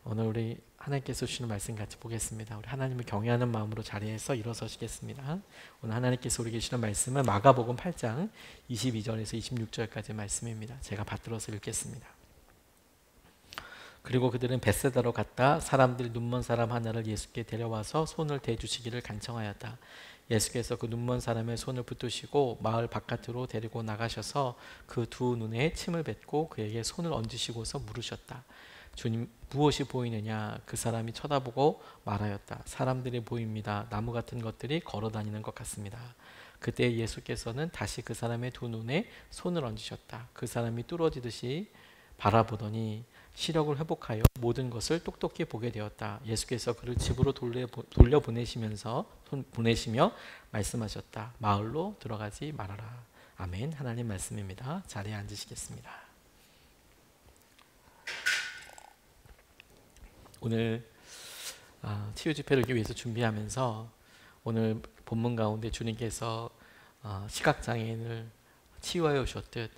오늘 우리 하나님께서 주시는 말씀 같이 보겠습니다. 우리 하나님을 경외하는 마음으로 자리에서 일어서시겠습니다. 오늘 하나님께서 우리에게 주시는 말씀은 마가복음 8장 22절에서 26절까지 말씀입니다. 제가 받들어서 읽겠습니다. 그리고 그들은 벳세다로 갔다 사람들이 눈먼 사람 하나를 예수께 데려와서 손을 대주시기를 간청하였다. 예수께서 그 눈먼 사람의 손을 붙드시고 마을 바깥으로 데리고 나가셔서 그 두 눈에 침을 뱉고 그에게 손을 얹으시고서 물으셨다. 주님, 무엇이 보이느냐? 그 사람이 쳐다보고 말하였다. 사람들이 보입니다. 나무 같은 것들이 걸어다니는 것 같습니다. 그때 예수께서는 다시 그 사람의 두 눈에 손을 얹으셨다. 그 사람이 뚫어지듯이 바라보더니 시력을 회복하여 모든 것을 똑똑히 보게 되었다. 예수께서 그를 집으로 돌려보내시며 말씀하셨다. 마을로 들어가지 말아라. 아멘. 하나님 말씀입니다. 자리에 앉으시겠습니다. 오늘 치유 집회를 위해서 준비하면서 오늘 본문 가운데 주님께서 시각장애인을 치유하여 오셨듯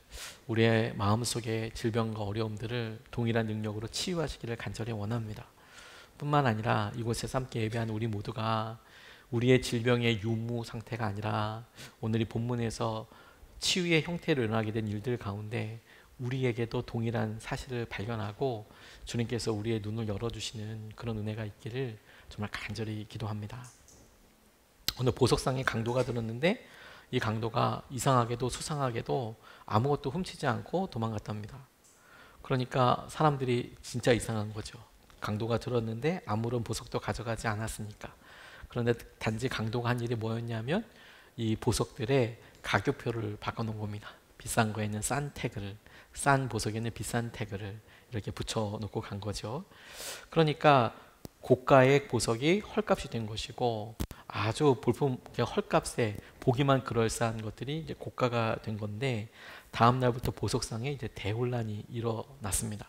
우리의 마음속의 질병과 어려움들을 동일한 능력으로 치유하시기를 간절히 원합니다. 뿐만 아니라 이곳에서 함께 예배하는 우리 모두가 우리의 질병의 유무 상태가 아니라 오늘 이 본문에서 치유의 형태를 은하게 된 일들 가운데 우리에게도 동일한 사실을 발견하고 주님께서 우리의 눈을 열어주시는 그런 은혜가 있기를 정말 간절히 기도합니다. 오늘 보석상에 강도가 들었는데 이 강도가 이상하게도 수상하게도 아무것도 훔치지 않고 도망갔답니다. 그러니까 사람들이 진짜 이상한 거죠. 강도가 들었는데 아무런 보석도 가져가지 않았으니까. 그런데 단지 강도가 한 일이 뭐였냐면 이 보석들의 가격표를 바꿔놓은 겁니다. 비싼 거에는 싼 태그를, 싼 보석에는 비싼 태그를 이렇게 붙여놓고 간 거죠. 그러니까 고가의 보석이 헐값이 된 것이고 아주 볼품 헐값에 보기만 그럴싸한 것들이 이제 고가가 된 건데 다음 날부터 보석상에 이제 대혼란이 일어났습니다.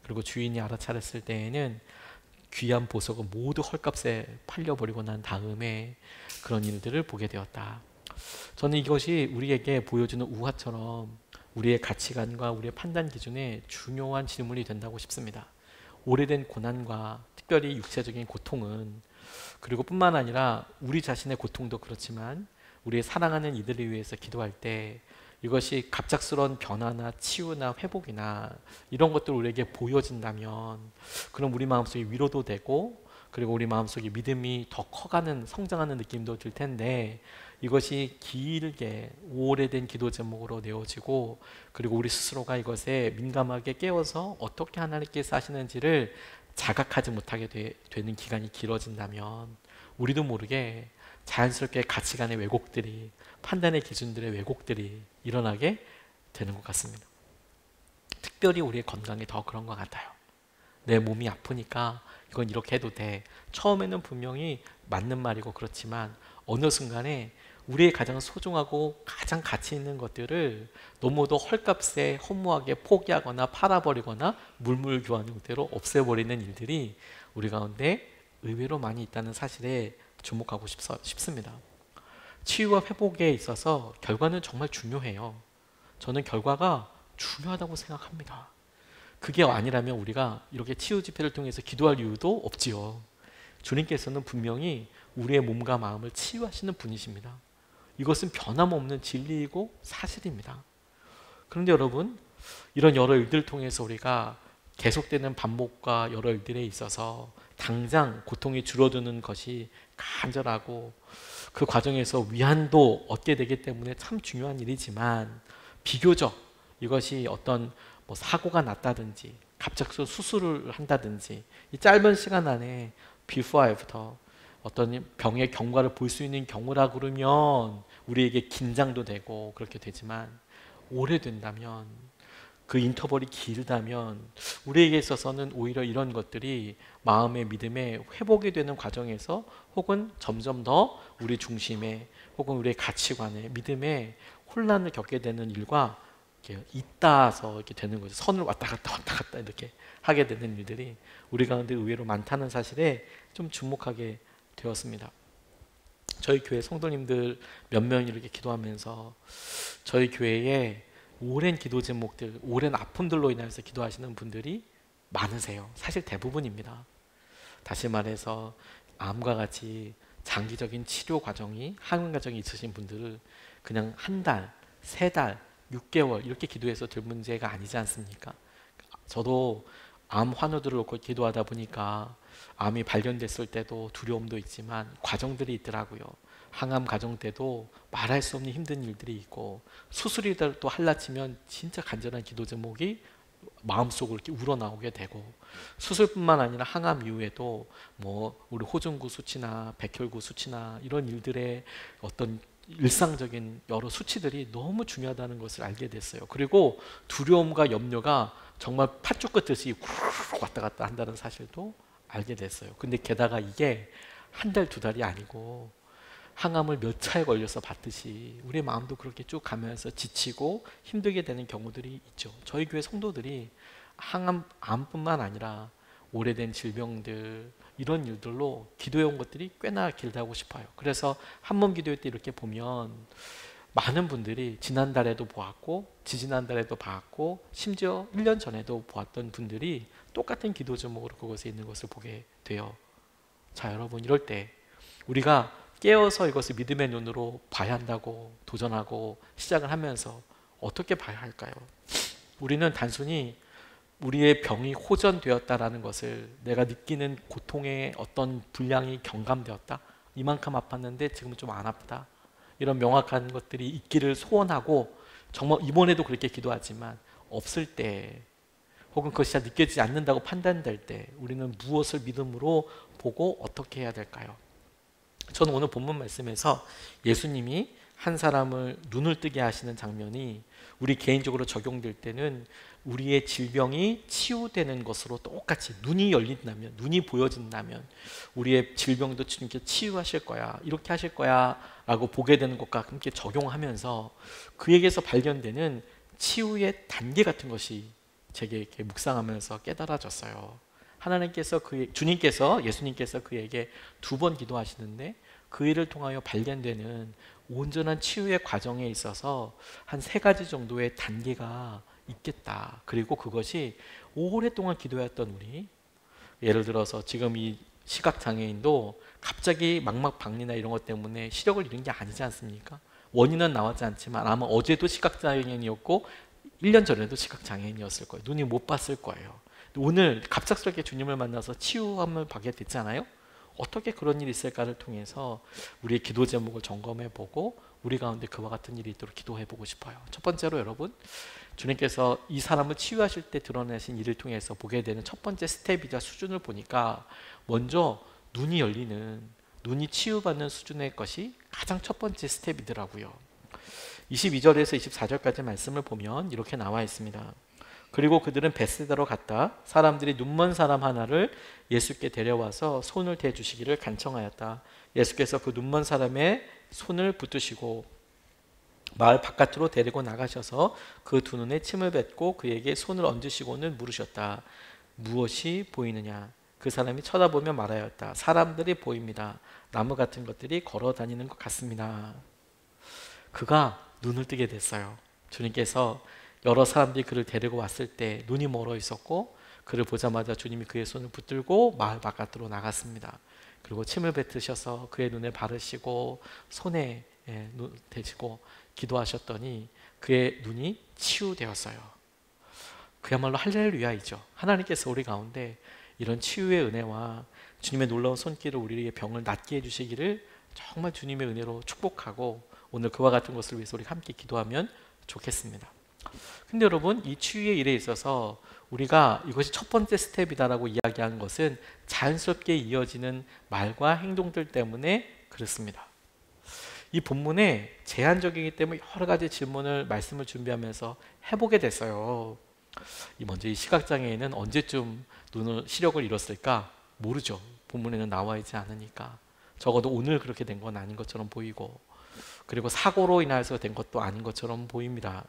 그리고 주인이 알아차렸을 때에는 귀한 보석은 모두 헐값에 팔려버리고 난 다음에 그런 일들을 보게 되었다. 저는 이것이 우리에게 보여주는 우화처럼 우리의 가치관과 우리의 판단 기준에 중요한 질문이 된다고 싶습니다. 오래된 고난과 특별히 육체적인 고통은 그리고 뿐만 아니라 우리 자신의 고통도 그렇지만 우리의 사랑하는 이들을 위해서 기도할 때 이것이 갑작스러운 변화나 치유나 회복이나 이런 것들 우리에게 보여진다면 그럼 우리 마음속에 위로도 되고 그리고 우리 마음속에 믿음이 더 커가는 성장하는 느낌도 들 텐데 이것이 길게 오래된 기도 제목으로 내어지고 그리고 우리 스스로가 이것에 민감하게 깨어서 어떻게 하나님께서 하시는지를 자각하지 못하게 되는 기간이 길어진다면 우리도 모르게 자연스럽게 가치관의 왜곡들이 판단의 기준들의 왜곡들이 일어나게 되는 것 같습니다. 특별히 우리의 건강에 더 그런 것 같아요. 내 몸이 아프니까 이건 이렇게 해도 돼. 처음에는 분명히 맞는 말이고 그렇지만 어느 순간에 우리의 가장 소중하고 가장 가치 있는 것들을 너무도 헐값에 허무하게 포기하거나 팔아버리거나 물물교환 형태로 없애버리는 일들이 우리 가운데 의외로 많이 있다는 사실에 주목하고 싶습니다. 치유와 회복에 있어서 결과는 정말 중요해요. 저는 결과가 중요하다고 생각합니다. 그게 아니라면 우리가 이렇게 치유 집회를 통해서 기도할 이유도 없지요. 주님께서는 분명히 우리의 몸과 마음을 치유하시는 분이십니다. 이것은 변함없는 진리이고 사실입니다. 그런데 여러분, 이런 여러 일들을 통해서 우리가 계속되는 반복과 여러 일들에 있어서 당장 고통이 줄어드는 것이 간절하고 그 과정에서 위안도 얻게 되기 때문에 참 중요한 일이지만 비교적 이것이 어떤 사고가 났다든지 갑작스러운 수술을 한다든지 이 짧은 시간 안에 before after 어떤 병의 경과를 볼 수 있는 경우라 그러면 우리에게 긴장도 되고 그렇게 되지만 오래된다면 그 인터벌이 길다면 우리에게 있어서는 오히려 이런 것들이 마음의 믿음의 회복이 되는 과정에서 혹은 점점 더 우리 중심에 혹은 우리의 가치관에 믿음의 혼란을 겪게 되는 일과 이렇게 잇따서 이렇게 되는 거죠. 선을 왔다 갔다 이렇게 하게 되는 일들이 우리 가운데 의외로 많다는 사실에 좀 주목하게 되었습니다. 저희 교회 성도님들 몇 명이 이렇게 기도하면서 저희 교회에 오랜 기도 제목들, 오랜 아픔들로 인해서 기도하시는 분들이 많으세요. 사실 대부분입니다. 다시 말해서 암과 같이 장기적인 치료 과정이 항암 과정이 있으신 분들은 그냥 한 달, 세 달, 6개월 이렇게 기도해서 될 문제가 아니지 않습니까? 저도 암 환우들을 놓고 기도하다 보니까 암이 발견됐을 때도 두려움도 있지만 과정들이 있더라고요. 항암 과정 때도 말할 수 없는 힘든 일들이 있고 수술이라도 또 할라치면 진짜 간절한 기도 제목이 마음속으로 이렇게 우러나오게 되고 수술뿐만 아니라 항암 이후에도 뭐 우리 호중구 수치나 백혈구 수치나 이런 일들의 어떤 일상적인 여러 수치들이 너무 중요하다는 것을 알게 됐어요. 그리고 두려움과 염려가 정말 팥죽 끄듯이 왔다 갔다 한다는 사실도 알게 됐어요. 근데 게다가 이게 한 달, 두 달이 아니고 항암을 몇 차에 걸려서 받듯이 우리 마음도 그렇게 쭉 가면서 지치고 힘들게 되는 경우들이 있죠. 저희 교회 성도들이 암뿐만 아니라 오래된 질병들 이런 일들로 기도해온 것들이 꽤나 길다고 싶어요. 그래서 한 번 기도회 때 이렇게 보면 많은 분들이 지난달에도 보았고 지지난달에도 봤고 심지어 1년 전에도 보았던 분들이 똑같은 기도 제목으로 그곳에 있는 것을 보게 돼요. 자, 여러분, 이럴 때 우리가 깨어서 이것을 믿음의 눈으로 봐야 한다고 도전하고 시작을 하면서 어떻게 봐야 할까요? 우리는 단순히 우리의 병이 호전되었다라는 것을, 내가 느끼는 고통의 어떤 분량이 경감되었다, 이만큼 아팠는데 지금은 좀 안 아프다, 이런 명확한 것들이 있기를 소원하고 정말 이번에도 그렇게 기도하지만 없을 때, 혹은 그것이 잘 느껴지지 않는다고 판단될 때 우리는 무엇을 믿음으로 보고 어떻게 해야 될까요? 저는 오늘 본문 말씀에서 예수님이 한 사람을 눈을 뜨게 하시는 장면이 우리 개인적으로 적용될 때는 우리의 질병이 치유되는 것으로 똑같이, 눈이 열린다면, 눈이 보여진다면 우리의 질병도 주님께 치유하실 거야, 이렇게 하실 거야 라고 보게 되는 것과 함께 적용하면서 그에게서 발견되는 치유의 단계 같은 것이 제게 이렇게 묵상하면서 깨달아졌어요. 하나님께서 주님께서, 예수님께서 그에게 2번 기도하시는데 그 일을 통하여 발견되는 온전한 치유의 과정에 있어서 한 3가지 정도의 단계가 있겠다. 그리고 그것이 오랫동안 기도했던 우리, 예를 들어서 지금 이 시각장애인도 갑자기 망막박리나 이런 것 때문에 시력을 잃은 게 아니지 않습니까? 원인은 나오지 않지만 아마 어제도 시각장애인이었고 1년 전에도 시각장애인이었을 거예요. 눈이 못 봤을 거예요. 오늘 갑작스럽게 주님을 만나서 치유함을 받게 됐잖아요. 어떻게 그런 일이 있을까를 통해서 우리의 기도 제목을 점검해보고 우리 가운데 그와 같은 일이 있도록 기도해보고 싶어요. 첫 번째로 여러분, 주님께서 이 사람을 치유하실 때 드러내신 일을 통해서 보게 되는 첫 번째 스텝이자 수준을 보니까 먼저 눈이 열리는, 눈이 치유받는 수준의 것이 가장 첫 번째 스텝이더라고요. 22절에서 24절까지 말씀을 보면 이렇게 나와 있습니다. 그리고 그들은 벳세다로 갔다 사람들이 눈먼 사람 하나를 예수께 데려와서 손을 대주시기를 간청하였다. 예수께서 그 눈먼 사람의 손을 붙드시고 마을 바깥으로 데리고 나가셔서 그 두 눈에 침을 뱉고 그에게 손을 얹으시고는 물으셨다. 무엇이 보이느냐? 그 사람이 쳐다보며 말하였다. 사람들이 보입니다. 나무 같은 것들이 걸어 다니는 것 같습니다. 그가 눈을 뜨게 됐어요. 주님께서 여러 사람들이 그를 데리고 왔을 때 눈이 멀어 있었고 그를 보자마자 주님이 그의 손을 붙들고 마을 바깥으로 나갔습니다. 그리고 침을 뱉으셔서 그의 눈에 바르시고 손에 대시고 기도하셨더니 그의 눈이 치유되었어요. 그야말로 할렐루야이죠. 하나님께서 우리 가운데 이런 치유의 은혜와 주님의 놀라운 손길을 우리의 병을 낫게 해주시기를 정말 주님의 은혜로 축복하고 오늘 그와 같은 것을 위해서 우리 함께 기도하면 좋겠습니다. 근데 여러분, 이 치유의 일에 있어서 우리가 이것이 첫 번째 스텝이다라고 이야기한 것은 자연스럽게 이어지는 말과 행동들 때문에 그렇습니다. 이 본문에 제한적이기 때문에 여러 가지 질문을, 말씀을 준비하면서 해보게 됐어요. 먼저 이 시각장애인은 언제쯤 시력을 잃었을까? 모르죠. 본문에는 나와 있지 않으니까. 적어도 오늘 그렇게 된 건 아닌 것처럼 보이고, 그리고 사고로 인해서 된 것도 아닌 것처럼 보입니다.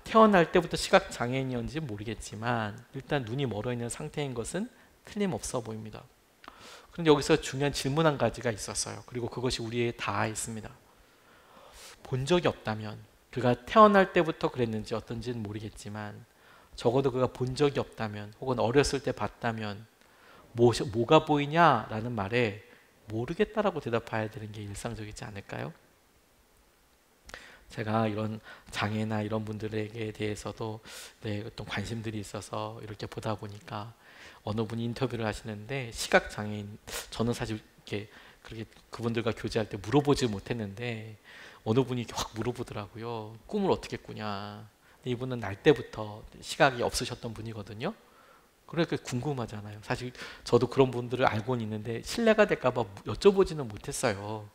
태어날 때부터 시각장애인이었는지 모르겠지만 일단 눈이 멀어 있는 상태인 것은 틀림없어 보입니다. 그런데 여기서 중요한 질문 한 가지가 있었어요. 그리고 그것이 우리에 닿아 있습니다. 본 적이 없다면, 그가 태어날 때부터 그랬는지 어떤지는 모르겠지만 적어도 그가 본 적이 없다면 혹은 어렸을 때 봤다면 뭐가 보이냐라는 말에 모르겠다라고 대답해야 되는 게 일상적이지 않을까요? 제가 이런 장애나 이런 분들에게 대해서도 어떤 관심들이 있어서 이렇게 보다 보니까 어느 분이 인터뷰를 하시는데 시각장애인, 저는 사실 이렇게 그렇게 그분들과 교제할 때 물어보지 못했는데 어느 분이 확 물어보더라고요. 꿈을 어떻게 꾸냐. 이분은 날 때부터 시각이 없으셨던 분이거든요. 그러니까 궁금하잖아요. 사실 저도 그런 분들을 알고는 있는데 신뢰가 될까 봐 여쭤보지는 못했어요.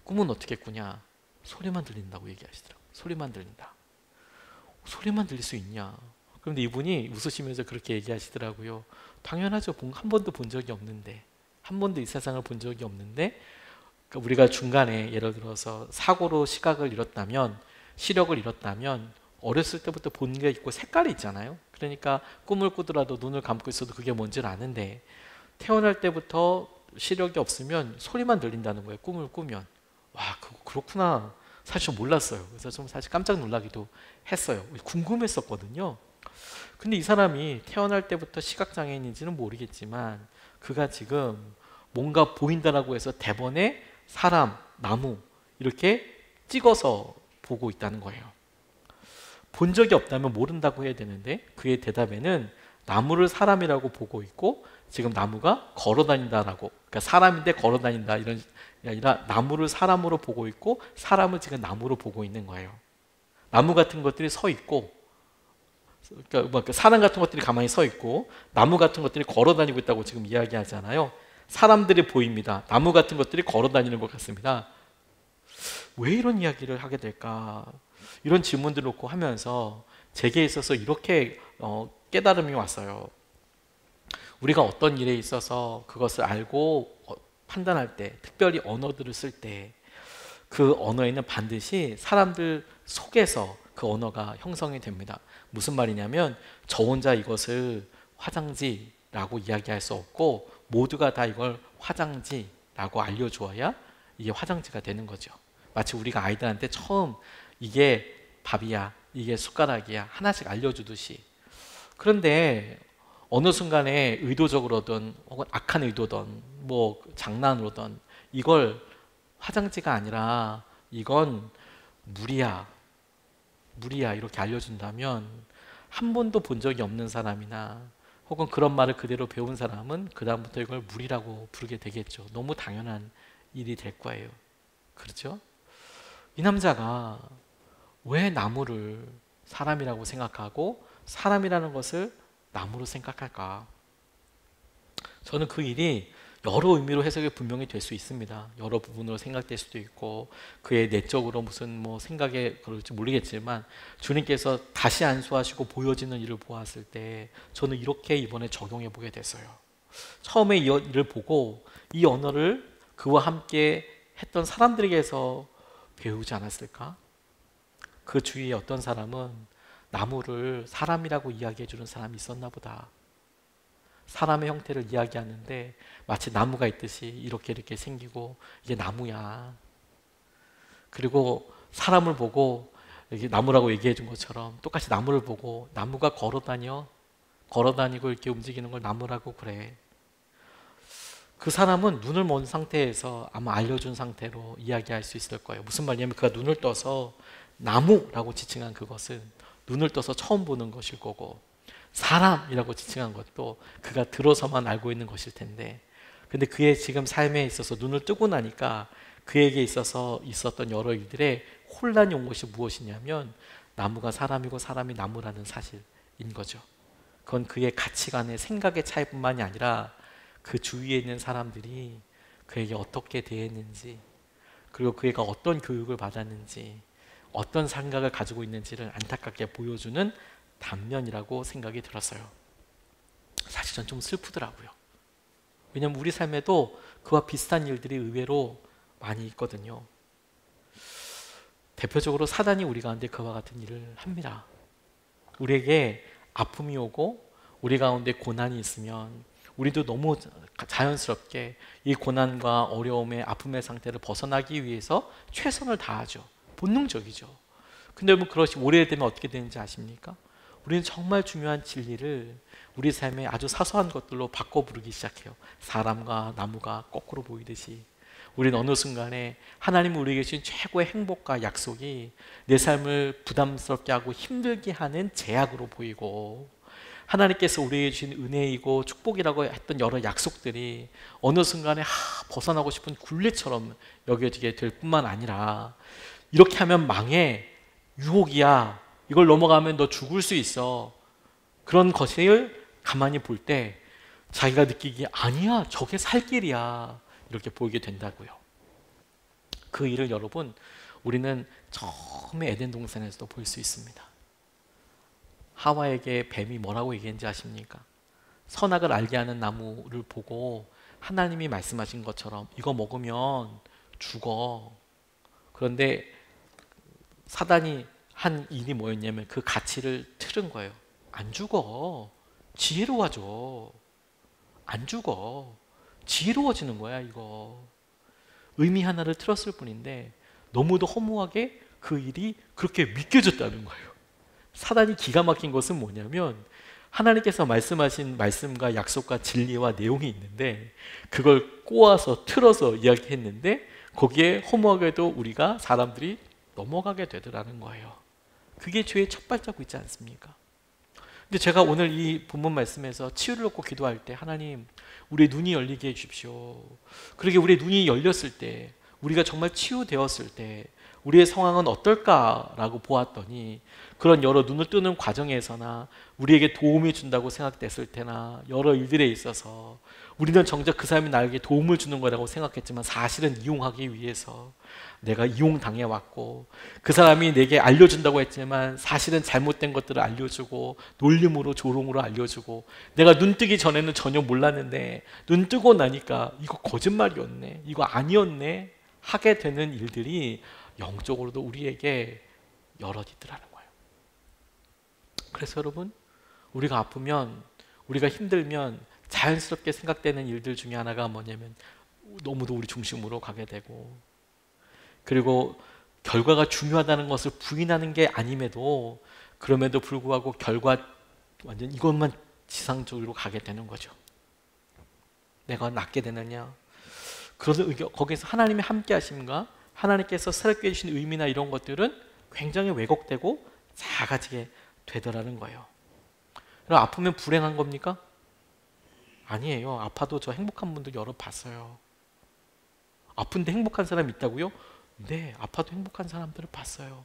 꿈은 어떻게 꾸냐. 소리만 들린다고 얘기하시더라고요. 소리만 들린다. 소리만 들릴 수 있냐. 그런데 이분이 웃으시면서 그렇게 얘기하시더라고요. 당연하죠. 한 번도 본 적이 없는데, 한 번도 이 세상을 본 적이 없는데, 그러니까 우리가 중간에 예를 들어서 사고로 시각을 잃었다면, 시력을 잃었다면 어렸을 때부터 본 게 있고 색깔이 있잖아요. 그러니까 꿈을 꾸더라도 눈을 감고 있어도 그게 뭔지를 아는데 태어날 때부터 시력이 없으면 소리만 들린다는 거예요. 꿈을 꾸면. 와, 그렇구나. 사실 몰랐어요. 그래서 좀 사실 깜짝 놀라기도 했어요. 궁금했었거든요. 근데 이 사람이 태어날 때부터 시각장애인인지는 모르겠지만 그가 지금 뭔가 보인다라고 해서 대번에 사람, 나무 이렇게 찍어서 보고 있다는 거예요. 본 적이 없다면 모른다고 해야 되는데 그의 대답에는 나무를 사람이라고 보고 있고 지금 나무가 걸어 다닌다라고, 그러니까 사람인데 걸어 다닌다 이런 게 아니라 나무를 사람으로 보고 있고 사람을 지금 나무로 보고 있는 거예요. 나무 같은 것들이 서 있고, 그러니까 사람 같은 것들이 가만히 서 있고 나무 같은 것들이 걸어 다니고 있다고 지금 이야기하잖아요. 사람들이 보입니다. 나무 같은 것들이 걸어 다니는 것 같습니다. 왜 이런 이야기를 하게 될까? 이런 질문들을 놓고 하면서 제게 있어서 이렇게 깨달음이 왔어요. 우리가 어떤 일에 있어서 그것을 알고 판단할 때, 특별히 언어들을 쓸 때 그 언어에는 반드시 사람들 속에서 그 언어가 형성이 됩니다. 무슨 말이냐면 저 혼자 이것을 화장지라고 이야기할 수 없고 모두가 다 이걸 화장지라고 알려주어야 이게 화장지가 되는 거죠. 마치 우리가 아이들한테 처음 이게 밥이야, 이게 숟가락이야 하나씩 알려주듯이. 그런데 어느 순간에 의도적으로든 혹은 악한 의도든 뭐 장난으로든 이걸 화장지가 아니라 이건 물이야 이렇게 알려준다면 한 번도 본 적이 없는 사람이나 혹은 그런 말을 그대로 배운 사람은 그 다음부터 이걸 물이라고 부르게 되겠죠. 너무 당연한 일이 될 거예요. 그렇죠? 이 남자가 왜 나무를 사람이라고 생각하고 사람이라는 것을 나무로 생각할까? 저는 그 일이 여러 의미로 해석이 분명히 될 수 있습니다. 여러 부분으로 생각될 수도 있고 그의 내적으로 무슨 뭐 생각에 그럴지 모르겠지만 주님께서 다시 안수하시고 보여지는 일을 보았을 때 저는 이렇게 이번에 적용해 보게 됐어요. 처음에 이 일을 보고 이 언어를 그와 함께 했던 사람들에게서 배우지 않았을까? 그 주위에 어떤 사람은 나무를 사람이라고 이야기해 주는 사람이 있었나 보다. 사람의 형태를 이야기하는데 마치 나무가 있듯이 이렇게 생기고 이게 나무야. 그리고 사람을 보고 이게 나무라고 얘기해 준 것처럼 똑같이 나무를 보고 나무가 걸어 다니고 이렇게 움직이는 걸 나무라고 그래. 그 사람은 눈을 먼 상태에서 아마 알려준 상태로 이야기할 수 있을 거예요. 무슨 말이냐면 그가 눈을 떠서 나무라고 지칭한 그것은 눈을 떠서 처음 보는 것일 거고 사람이라고 지칭한 것도 그가 들어서만 알고 있는 것일 텐데 근데 그의 지금 삶에 있어서 눈을 뜨고 나니까 그에게 있어서 있었던 여러 일들에 혼란이 온 것이 무엇이냐면 나무가 사람이고 사람이 나무라는 사실인 거죠. 그건 그의 가치관의 생각의 차이뿐만이 아니라 그 주위에 있는 사람들이 그에게 어떻게 대했는지 그리고 그가 어떤 교육을 받았는지 어떤 생각을 가지고 있는지를 안타깝게 보여주는 단면이라고 생각이 들었어요. 사실 전 좀 슬프더라고요. 왜냐하면 우리 삶에도 그와 비슷한 일들이 의외로 많이 있거든요. 대표적으로 사단이 우리 가운데 그와 같은 일을 합니다. 우리에게 아픔이 오고 우리 가운데 고난이 있으면 우리도 너무 자연스럽게 이 고난과 어려움의 아픔의 상태를 벗어나기 위해서 최선을 다하죠. 본능적이죠. 근데 뭐 그것이 오래되면 어떻게 되는지 아십니까? 우리는 정말 중요한 진리를 우리 삶의 아주 사소한 것들로 바꿔 부르기 시작해요. 사람과 나무가 거꾸로 보이듯이 우리는 어느 순간에 하나님이 우리에게 주신 최고의 행복과 약속이 내 삶을 부담스럽게 하고 힘들게 하는 제약으로 보이고, 하나님께서 우리에게 주신 은혜이고 축복이라고 했던 여러 약속들이 어느 순간에 벗어나고 싶은 굴레처럼 여겨지게 될 뿐만 아니라, 이렇게 하면 망해, 유혹이야, 이걸 넘어가면 너 죽을 수 있어, 그런 것을 가만히 볼 때 자기가 느끼기에 아니야, 저게 살 길이야, 이렇게 보이게 된다고요. 그 일을 여러분, 우리는 처음에 에덴 동산에서도 볼 수 있습니다. 하와에게 뱀이 뭐라고 얘기했는지 아십니까? 선악을 알게 하는 나무를 보고 하나님이 말씀하신 것처럼 이거 먹으면 죽어. 그런데 사단이 한 일이 뭐였냐면 그 가치를 틀은 거예요. 안 죽어. 지혜로워져. 안 죽어. 지혜로워지는 거야, 이거. 의미 하나를 틀었을 뿐인데 너무도 허무하게 그 일이 그렇게 믿겨졌다는 거예요. 사단이 기가 막힌 것은 뭐냐면, 하나님께서 말씀하신 말씀과 약속과 진리와 내용이 있는데 그걸 꼬아서 틀어서 이야기했는데 거기에 허무하게도 우리가 사람들이 넘어가게 되더라는 거예요. 그게 죄의 첫 발자국 있지 않습니까? 근데 제가 오늘 이 본문 말씀에서 치유를 얻고 기도할 때, 하나님, 우리의 눈이 열리게 해주십시오. 그러게 우리의 눈이 열렸을 때, 우리가 정말 치유되었을 때 우리의 상황은 어떨까라고 보았더니, 그런 여러 눈을 뜨는 과정에서나 우리에게 도움이 준다고 생각됐을 때나 여러 일들에 있어서 우리는 정작 그 사람이 나에게 도움을 주는 거라고 생각했지만 사실은 이용하기 위해서 내가 이용당해 왔고, 그 사람이 내게 알려준다고 했지만 사실은 잘못된 것들을 알려주고 놀림으로 조롱으로 알려주고, 내가 눈 뜨기 전에는 전혀 몰랐는데 눈 뜨고 나니까 이거 거짓말이었네, 이거 아니었네 하게 되는 일들이 영적으로도 우리에게 여럿 있더라는 거예요. 그래서 여러분, 우리가 아프면, 우리가 힘들면 자연스럽게 생각되는 일들 중에 하나가 뭐냐면 너무도 우리 중심으로 가게 되고, 그리고 결과가 중요하다는 것을 부인하는 게 아님에도 그럼에도 불구하고 결과 완전 이것만 지상적으로 가게 되는 거죠. 내가 낫게 되느냐. 그래서 거기서 하나님의 함께 하심과 하나님께서 새롭게 해주신 의미나 이런 것들은 굉장히 왜곡되고 작아지게 되더라는 거예요. 그럼 아프면 불행한 겁니까? 아니에요. 아파도 저 행복한 분들 여러 봤어요. 아픈데 행복한 사람 있다고요? 네, 아파도 행복한 사람들을 봤어요.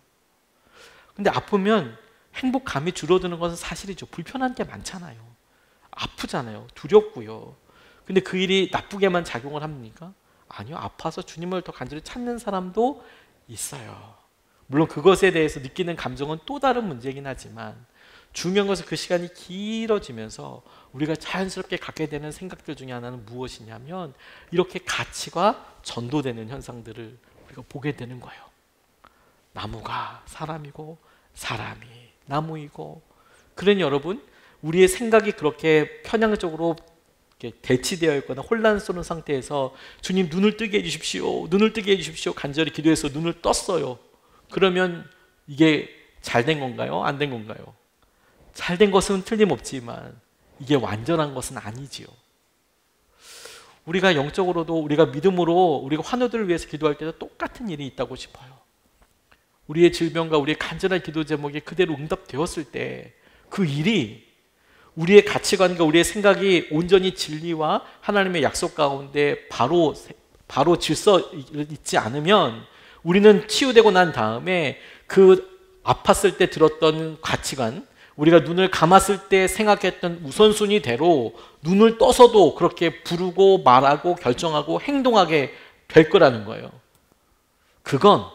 근데 아프면 행복감이 줄어드는 것은 사실이죠. 불편한 게 많잖아요. 아프잖아요. 두렵고요. 근데 그 일이 나쁘게만 작용을 합니까? 아니요. 아파서 주님을 더 간절히 찾는 사람도 있어요. 물론 그것에 대해서 느끼는 감정은 또 다른 문제이긴 하지만, 중요한 것은 그 시간이 길어지면서 우리가 자연스럽게 갖게 되는 생각들 중에 하나는 무엇이냐면, 이렇게 가치가 전도되는 현상들을 우리가 보게 되는 거예요. 나무가 사람이고 사람이 나무이고. 그러니 여러분, 우리의 생각이 그렇게 편향적으로 대치되어 있거나 혼란스러운 상태에서 주님 눈을 뜨게 해주십시오, 눈을 뜨게 해주십시오 간절히 기도해서 눈을 떴어요. 그러면 이게 잘된 건가요? 안 된 건가요? 잘된 것은 틀림없지만 이게 완전한 것은 아니지요. 우리가 영적으로도, 우리가 믿음으로 우리가 환우들을 위해서 기도할 때도 똑같은 일이 있다고 싶어요. 우리의 질병과 우리의 간절한 기도 제목이 그대로 응답되었을 때 그 일이 우리의 가치관과 우리의 생각이 온전히 진리와 하나님의 약속 가운데 바로 질서 있지 않으면, 우리는 치유되고 난 다음에 그 아팠을 때 들었던 가치관, 우리가 눈을 감았을 때 생각했던 우선순위대로 눈을 떠서도 그렇게 부르고 말하고 결정하고 행동하게 될 거라는 거예요. 그건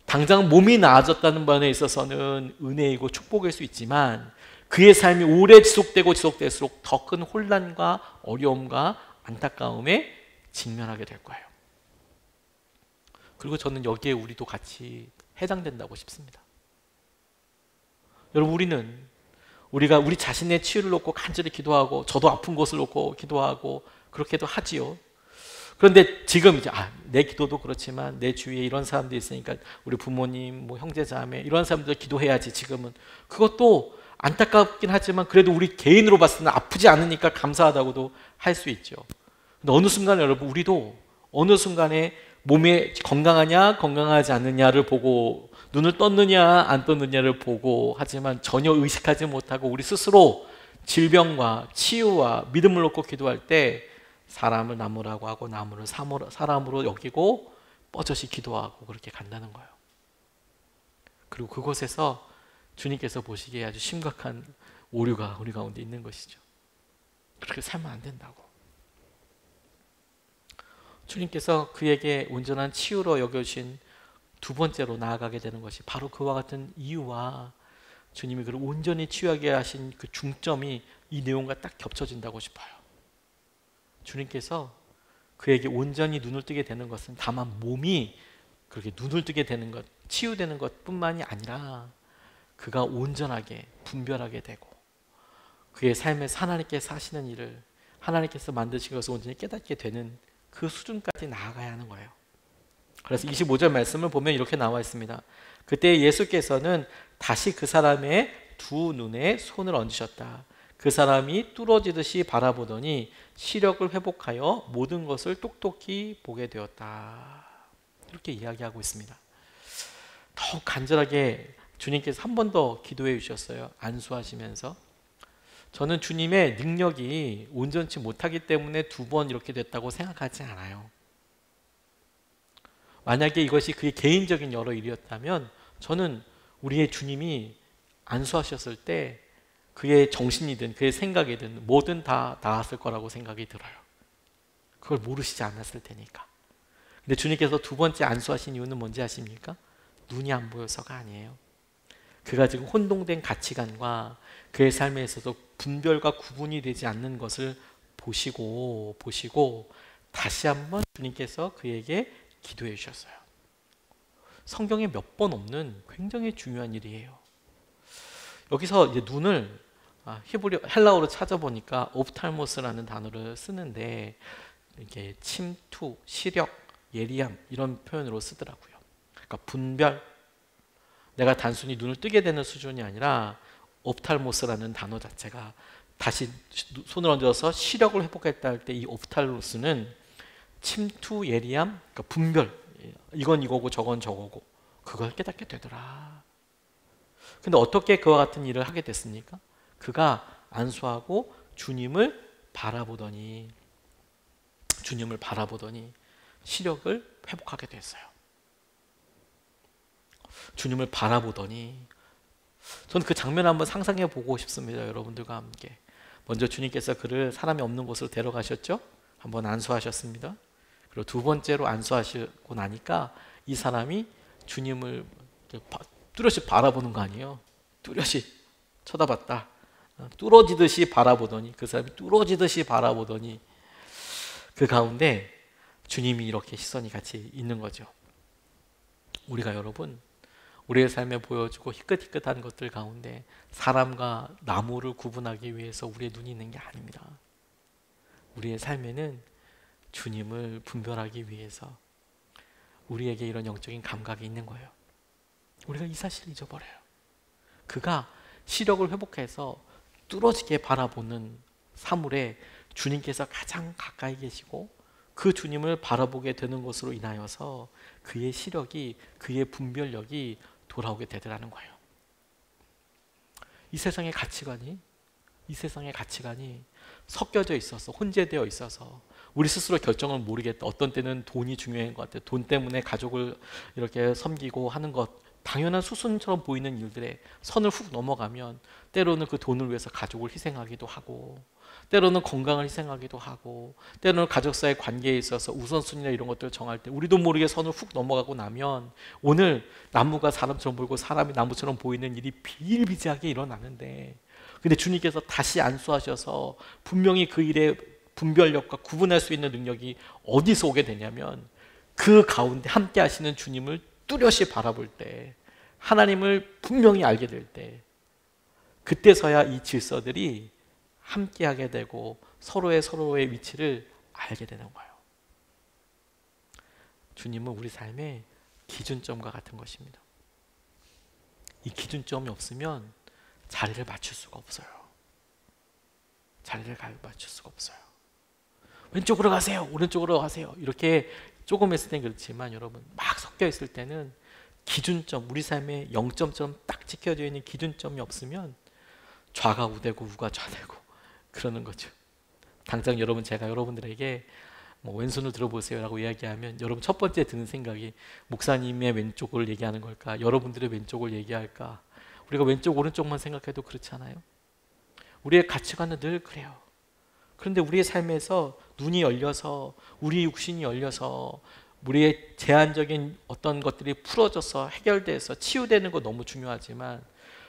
당장 몸이 나아졌다는 면에 있어서는 은혜이고 축복일 수 있지만, 그의 삶이 오래 지속될수록 더 큰 혼란과 어려움과 안타까움에 직면하게 될 거예요. 그리고 저는 여기에 우리도 같이 해당된다고 싶습니다. 여러분, 우리가 우리 자신의 치유를 놓고 간절히 기도하고, 저도 아픈 것을 놓고 기도하고 그렇게도 하지요. 그런데 지금 이제 내 기도도 그렇지만 내 주위에 이런 사람들이 있으니까 우리 부모님, 뭐 형제 자매 이런 사람들 기도해야지. 지금은 그것도 안타깝긴 하지만 그래도 우리 개인으로 봤을 때는 아프지 않으니까 감사하다고도 할 수 있죠. 근데 어느 순간 여러분, 우리도 어느 순간에 몸에 건강하냐 건강하지 않느냐를 보고, 눈을 떴느냐 안 떴느냐를 보고, 하지만 전혀 의식하지 못하고 우리 스스로 질병과 치유와 믿음을 놓고 기도할 때 사람을 나무라고 하고 나무를 사람으로 여기고 뻗어시 기도하고 그렇게 간다는 거예요. 그리고 그곳에서 주님께서 보시기에 아주 심각한 오류가 우리 가운데 있는 것이죠. 그렇게 살면 안 된다고. 주님께서 그에게 온전한 치유로 여겨주신 두 번째로 나아가게 되는 것이 바로 그와 같은 이유와 주님이 그를 온전히 치유하게 하신 그 중점이 이 내용과 딱 겹쳐진다고 싶어요. 주님께서 그에게 온전히 눈을 뜨게 되는 것은 다만 몸이 그렇게 눈을 뜨게 되는 것, 치유되는 것뿐만이 아니라 그가 온전하게 분별하게 되고 그의 삶에서 하나님께 사시는 일을, 하나님께서 만드신 것을 온전히 깨닫게 되는 그 수준까지 나아가야 하는 거예요. 그래서 25절 말씀을 보면 이렇게 나와 있습니다. 그때 예수께서는 다시 그 사람의 두 눈에 손을 얹으셨다. 그 사람이 뚫어지듯이 바라보더니 시력을 회복하여 모든 것을 똑똑히 보게 되었다. 이렇게 이야기하고 있습니다. 더욱 간절하게 주님께서 한 번 더 기도해 주셨어요. 안수하시면서. 저는 주님의 능력이 온전치 못하기 때문에 두 번 이렇게 됐다고 생각하지 않아요. 만약에 이것이 그의 개인적인 여러 일이었다면 저는 우리의 주님이 안수하셨을 때 그의 정신이든 그의 생각이든 뭐든 다 나았을 거라고 생각이 들어요. 그걸 모르시지 않았을 테니까. 근데 주님께서 두 번째 안수하신 이유는 뭔지 아십니까? 눈이 안 보여서가 아니에요. 그가 지금 혼동된 가치관과 그의 삶에 있어서 분별과 구분이 되지 않는 것을 보시고 다시 한번 주님께서 그에게 기도해 주셨어요. 성경에 몇 번 없는 굉장히 중요한 일이에요. 여기서 이제 눈을 헬라어로 찾아보니까 옵탈모스라는 단어를 쓰는데 이게 침투, 시력, 예리함 이런 표현으로 쓰더라고요. 그러니까 분별, 내가 단순히 눈을 뜨게 되는 수준이 아니라 옵탈모스라는 단어 자체가 다시 손을 얹어서 시력을 회복했다 할 때 이 옵탈모스는 침투, 예리함, 그러니까 분별, 이건 이거고 저건 저거고 그걸 깨닫게 되더라. 근데 어떻게 그와 같은 일을 하게 됐습니까? 그가 안수하고 주님을 바라보더니 시력을 회복하게 됐어요. 주님을 바라보더니, 저는 그 장면을 한번 상상해 보고 싶습니다. 여러분들과 함께. 먼저 주님께서 그를 사람이 없는 곳으로 데려가셨죠. 한번 안수하셨습니다. 그리고 두 번째로 안수하시고 나니까 이 사람이 주님을 뚜렷이 바라보는 거 아니에요. 뚜렷이 쳐다봤다. 뚫어지듯이 바라보더니, 그 사람이 뚫어지듯이 바라보더니 그 가운데 주님이 이렇게 시선이 같이 있는 거죠. 우리가 여러분, 우리의 삶에 보여주고 희끗희끗한 것들 가운데 사람과 나무를 구분하기 위해서 우리의 눈이 있는 게 아닙니다. 우리의 삶에는 주님을 분별하기 위해서 우리에게 이런 영적인 감각이 있는 거예요. 우리가 이 사실을 잊어버려요. 그가 시력을 회복해서 뚫어지게 바라보는 사물에 주님께서 가장 가까이 계시고 그 주님을 바라보게 되는 것으로 인하여서 그의 시력이, 그의 분별력이 돌아오게 되더라는 거예요. 이 세상의 가치관이 섞여져 있어서, 혼재되어 있어서 우리 스스로 결정을 모르겠다. 어떤 때는 돈이 중요한 것 같아요. 돈 때문에 가족을 이렇게 섬기고 하는 것, 당연한 수순처럼 보이는 일들에 선을 훅 넘어가면 때로는 그 돈을 위해서 가족을 희생하기도 하고, 때로는 건강을 희생하기도 하고, 때로는 가족 사이 관계에 있어서 우선순위나 이런 것들을 정할 때 우리도 모르게 선을 훅 넘어가고 나면 오늘 나무가 사람처럼 보이고 사람이 나무처럼 보이는 일이 비일비재하게 일어나는데, 근데 주님께서 다시 안수하셔서 분명히 그 일의 분별력과 구분할 수 있는 능력이 어디서 오게 되냐면 그 가운데 함께 하시는 주님을 뚜렷이 바라볼 때, 하나님을 분명히 알게 될 때, 그때서야 이 질서들이 함께하게 되고 서로의 위치를 알게 되는 거예요. 주님은 우리 삶의 기준점과 같은 것입니다. 이 기준점이 없으면 자리를 맞출 수가 없어요. 자리를 맞출 수가 없어요. 왼쪽으로 가세요, 오른쪽으로 가세요, 이렇게 조금 했을 땐 그렇지만 여러분 막 섞여 있을 때는 기준점, 우리 삶의 0점점 딱 지켜져 있는 기준점이 없으면 좌가 우되고 우가 좌되고 그러는 거죠. 당장 여러분, 제가 여러분들에게 뭐 왼손을 들어보세요 라고 이야기하면 여러분 첫 번째 드는 생각이 목사님의 왼쪽을 얘기하는 걸까, 여러분들의 왼쪽을 얘기할까? 우리가 왼쪽 오른쪽만 생각해도 그렇잖아요. 우리의 가치관은 늘 그래요. 그런데 우리의 삶에서 눈이 열려서, 우리 육신이 열려서 우리의 제한적인 어떤 것들이 풀어져서 해결돼서 치유되는 거 너무 중요하지만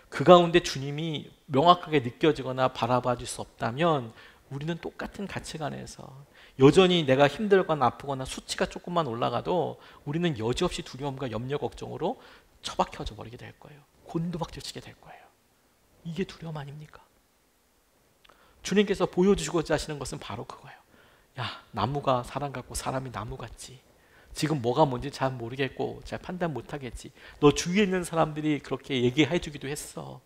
그 가운데 주님이 명확하게 느껴지거나 바라봐 줄 수 없다면 우리는 똑같은 가치관에서 여전히 내가 힘들거나 아프거나 수치가 조금만 올라가도 우리는 여지없이 두려움과 염려 걱정으로 처박혀져 버리게 될 거예요. 곤두박질치게 될 거예요. 이게 두려움 아닙니까? 주님께서 보여주시고자 하시는 것은 바로 그거예요. 야, 나무가 사람 같고 사람이 나무 같지. 지금 뭐가 뭔지 잘 모르겠고 잘 판단 못하겠지. 너 주위에 있는 사람들이 그렇게 얘기해 주기도 했어.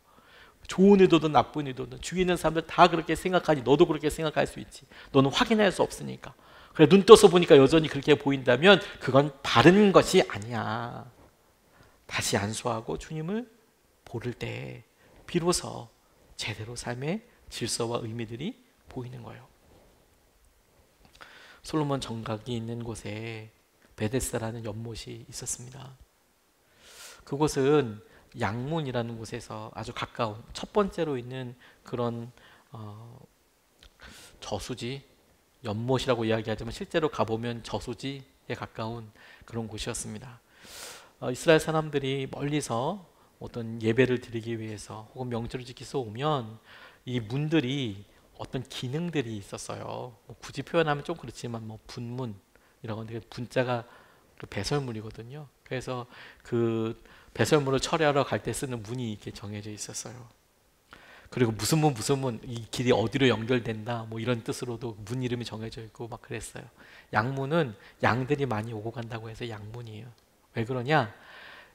좋은 의도든 나쁜 의도든 주위에 있는 사람들 다 그렇게 생각하지. 너도 그렇게 생각할 수 있지. 너는 확인할 수 없으니까. 그래, 눈 떠서 보니까 여전히 그렇게 보인다면 그건 바른 것이 아니야. 다시 안수하고 주님을 보를 때 비로소 제대로 삶의 질서와 의미들이 보이는 거예요. 솔로몬 정각이 있는 곳에 베데스다라는 연못이 있었습니다. 그곳은 양문이라는 곳에서 아주 가까운 첫 번째로 있는 그런 저수지, 연못이라고 이야기하지만 실제로 가보면 저수지에 가까운 그런 곳이었습니다. 이스라엘 사람들이 멀리서 어떤 예배를 드리기 위해서 혹은 명절을 지키서 오면 이 문들이 어떤 기능들이 있었어요. 뭐 굳이 표현하면 좀 그렇지만 뭐 분문이라고 하는데 분자가 그 배설물이거든요. 그래서 그 배설물을 처리하러 갈 때 쓰는 문이 이렇게 정해져 있었어요. 그리고 무슨 문, 이 길이 어디로 연결된다 뭐 이런 뜻으로도 문 이름이 정해져 있고 막 그랬어요. 양문은 양들이 많이 오고 간다고 해서 양문이에요. 왜 그러냐?